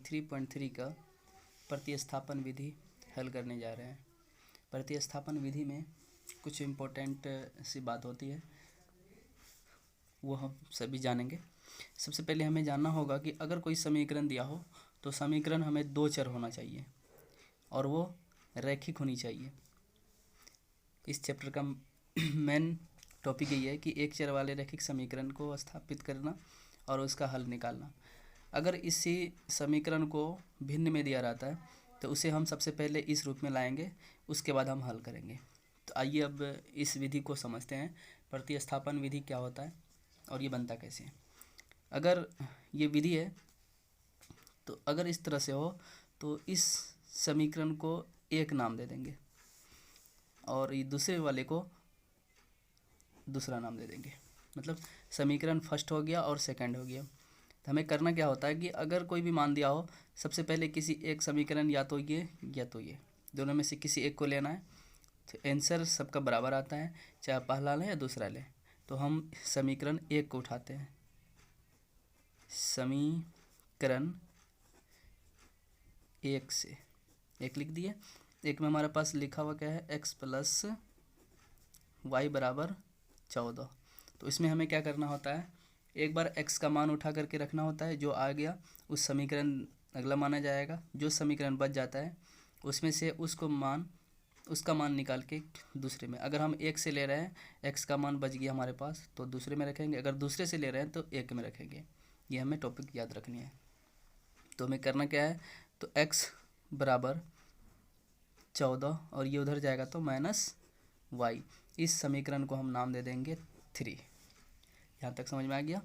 3.3 का प्रतिस्थापन विधि हल करने जा रहे हैं। प्रतिस्थापन विधि में कुछ इम्पोर्टेंट सी बात होती है, वो हम सभी जानेंगे। सबसे पहले हमें जानना होगा कि अगर कोई समीकरण दिया हो तो समीकरण हमें दो चर होना चाहिए और वो रैखिक होनी चाहिए। इस चैप्टर का मेन टॉपिक यही है कि एक चर वाले रैखिक समीकरण को स्थापित करना और उसका हल निकालना। अगर इसी समीकरण को भिन्न में दिया रहता है तो उसे हम सबसे पहले इस रूप में लाएंगे, उसके बाद हम हल करेंगे। तो आइए अब इस विधि को समझते हैं, प्रतिस्थापन विधि क्या होता है और ये बनता कैसे है। अगर ये विधि है तो अगर इस तरह से हो तो इस समीकरण को एक नाम दे देंगे और ये दूसरे वाले को दूसरा नाम दे देंगे। मतलब समीकरण फर्स्ट हो गया और सेकंड हो गया। तो हमें करना क्या होता है कि अगर कोई भी मान दिया हो, सबसे पहले किसी एक समीकरण या तो ये दोनों में से किसी एक को लेना है। तो आंसर सबका बराबर आता है, चाहे पहला लें या दूसरा लें। तो हम समीकरण एक को उठाते हैं, समीकरण एक से एक लिख दिए। एक में हमारे पास लिखा हुआ क्या है, x प्लस वाई बराबर 14। तो इसमें हमें क्या करना होता है, एक बार x का मान उठा करके रखना होता है, जो आ गया उस समीकरण अगला माना जाएगा। जो समीकरण बच जाता है उसमें से उसका मान निकाल के दूसरे में, अगर हम एक से ले रहे हैं x का मान बच गया हमारे पास तो दूसरे में रखेंगे, अगर दूसरे से ले रहे हैं तो एक में रखेंगे। ये हमें टॉपिक याद रखनी है। तो हमें करना क्या है, तो x बराबर 14 और ये उधर जाएगा तो माइनस वाई। इस समीकरण को हम नाम दे देंगे 3। यहाँ तक समझ में आ गया।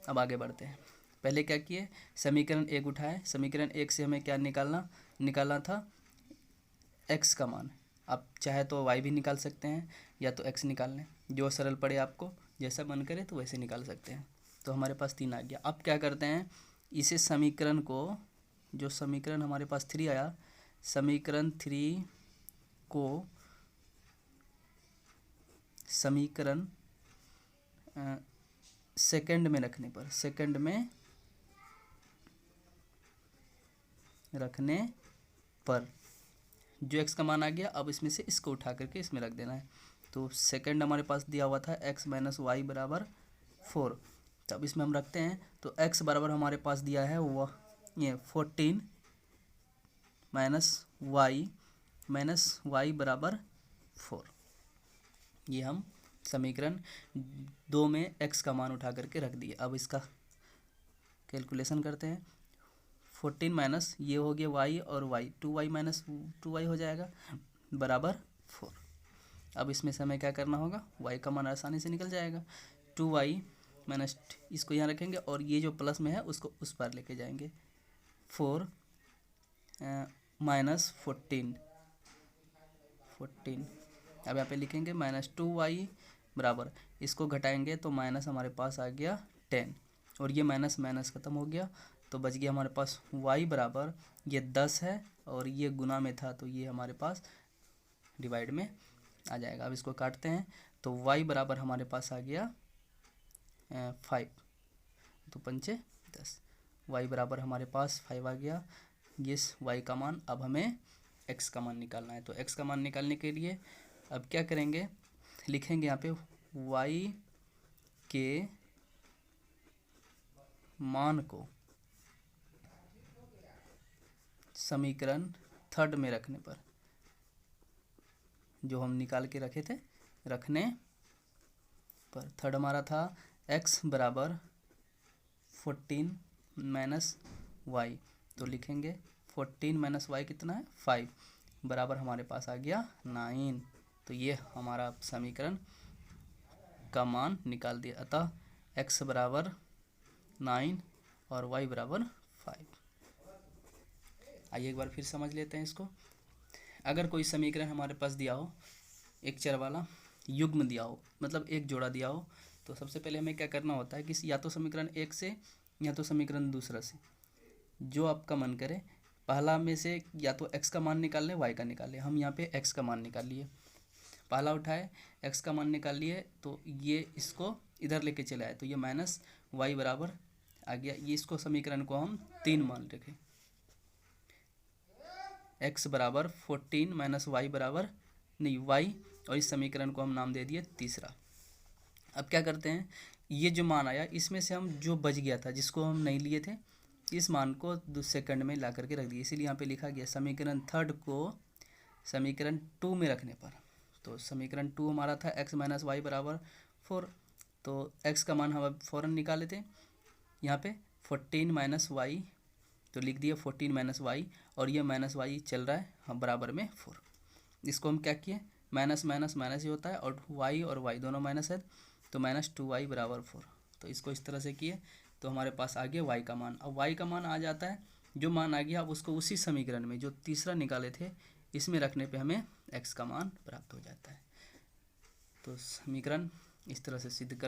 अब आगे बढ़ते हैं। पहले क्या किए, समीकरण एक उठाए। समीकरण एक से हमें क्या निकालना था, x का मान। आप चाहे तो y भी निकाल सकते हैं या तो x निकाल लें, जो सरल पड़े आपको, जैसा मन करे तो वैसे निकाल सकते हैं। तो हमारे पास 3 आ गया। अब क्या करते हैं, इसे समीकरण को, जो समीकरण हमारे पास 3 आया, समीकरण 3 को समीकरण सेकंड में रखने पर जो x का मान आ गया, अब इसमें से इसको उठा करके इसमें रख देना है। तो सेकंड हमारे पास दिया हुआ था x माइनस वाई बराबर 4। तो अब इसमें हम रखते हैं, तो x बराबर हमारे पास दिया है वह ये 14 माइनस वाई बराबर 4। ये हम समीकरण 2 में x का मान उठा करके रख दिए। अब इसका कैलकुलेशन करते हैं। 14 माइनस ये हो गया y और y, 2y माइनस 2y हो जाएगा बराबर 4। अब इसमें से हमें क्या करना होगा, y का मान आसानी से निकल जाएगा। 2y माइनस, इसको यहाँ रखेंगे और ये जो प्लस में है उसको उस पार लेके जाएंगे। 4 माइनस 14। अब यहाँ पे लिखेंगे माइनस 2y बराबर, इसको घटाएंगे तो माइनस हमारे पास आ गया 10 और ये माइनस माइनस ख़त्म हो गया तो बच गया हमारे पास y बराबर, ये 10 है और ये गुना में था तो ये हमारे पास डिवाइड में आ जाएगा। अब इसको काटते हैं तो y बराबर हमारे पास आ गया 5, तो 5 10, y बराबर हमारे पास 5 आ गया। ये y का मान, अब हमें x का मान निकालना है। तो x का मान निकालने के लिए अब क्या करेंगे, लिखेंगे यहाँ पे y के मान को समीकरण थर्ड में रखने पर, जो हम निकाल के रखे थे रखने पर, थर्ड हमारा था x बराबर 14 माइनस वाई। तो लिखेंगे 14 माइनस वाई कितना है 5 बराबर हमारे पास आ गया 9। तो ये हमारा समीकरण का मान निकाल दिया। अतः x बराबर 9 और y बराबर 5। आइए एक बार फिर समझ लेते हैं इसको। अगर कोई समीकरण हमारे पास दिया हो, एक चर वाला युग्म दिया हो, मतलब एक जोड़ा दिया हो, तो सबसे पहले हमें क्या करना होता है कि या तो समीकरण एक से या तो समीकरण दूसरा से, जो आपका मन करे, पहला में से या तो x का मान निकाल लें, y का निकाल लें। हम यहाँ पे x का मान निकाल लिए, पहला उठाए x का मान निकाल लिए, तो ये इसको इधर लेके चले आए तो ये माइनस वाई बराबर आ गया। ये इसको समीकरण को हम 3 मान रखें, x बराबर 14 माइनस वाई बराबर नहीं y, और इस समीकरण को हम नाम दे दिए तीसरा। अब क्या करते हैं, ये जो मान आया इसमें से हम जो बच गया था जिसको हम नहीं लिए थे, इस मान को सेकंड में ला करके रख दिए, इसीलिए यहाँ पे लिखा गया समीकरण थर्ड को समीकरण 2 में रखने पर। तो समीकरण 2 हमारा था x माइनस वाई बराबर 4, तो x का मान हम अब फ़ौरन निकाले थे यहाँ पे 14 माइनस वाई, तो लिख दिया 14 माइनस वाई, और ये माइनस वाई चल रहा है हम बराबर में 4। इसको हम क्या किए, माइनस माइनस माइनस ही होता है, और y और y दोनों माइनस है, तो माइनस 2y बराबर 4। तो इसको इस तरह से किए तो हमारे पास आ गया y का मान। अब y का मान आ जाता है, जो मान आ गया अब उसको उसी समीकरण में जो तीसरा निकाले थे इसमें रखने पे हमें x का मान प्राप्त हो जाता है। तो समीकरण इस तरह से सिद्ध कर